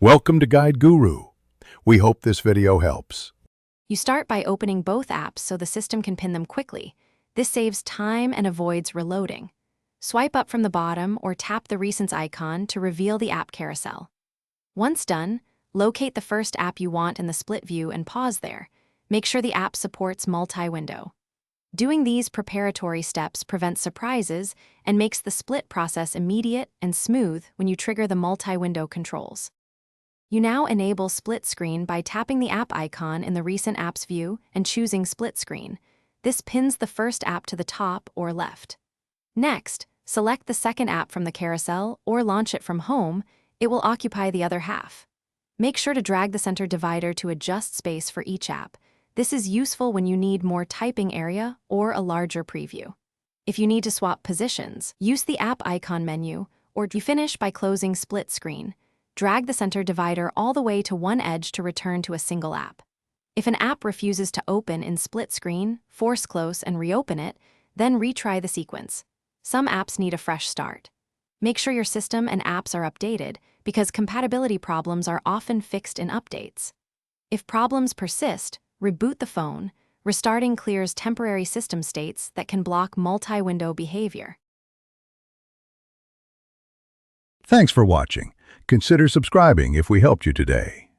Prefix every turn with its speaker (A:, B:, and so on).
A: Welcome to Guide Guru. We hope this video helps.
B: You start by opening both apps so the system can pin them quickly. This saves time and avoids reloading. Swipe up from the bottom or tap the Recents icon to reveal the app carousel. Once done, locate the first app you want in the split view and pause there. Make sure the app supports multi-window. Doing these preparatory steps prevents surprises and makes the split process immediate and smooth when you trigger the multi-window controls. You now enable split screen by tapping the app icon in the Recent Apps view and choosing split screen. This pins the first app to the top or left. Next, select the second app from the carousel or launch it from home. It will occupy the other half. Make sure to drag the center divider to adjust space for each app. This is useful when you need more typing area or a larger preview. If you need to swap positions, use the app icon menu, or you finish by closing split screen. Drag the center divider all the way to one edge to return to a single app. If an app refuses to open in split screen, force close and reopen it, then retry the sequence. Some apps need a fresh start. Make sure your system and apps are updated because compatibility problems are often fixed in updates. If problems persist, reboot the phone. Restarting clears temporary system states that can block multi-window behavior.
A: Thanks for watching. Consider subscribing if we helped you today.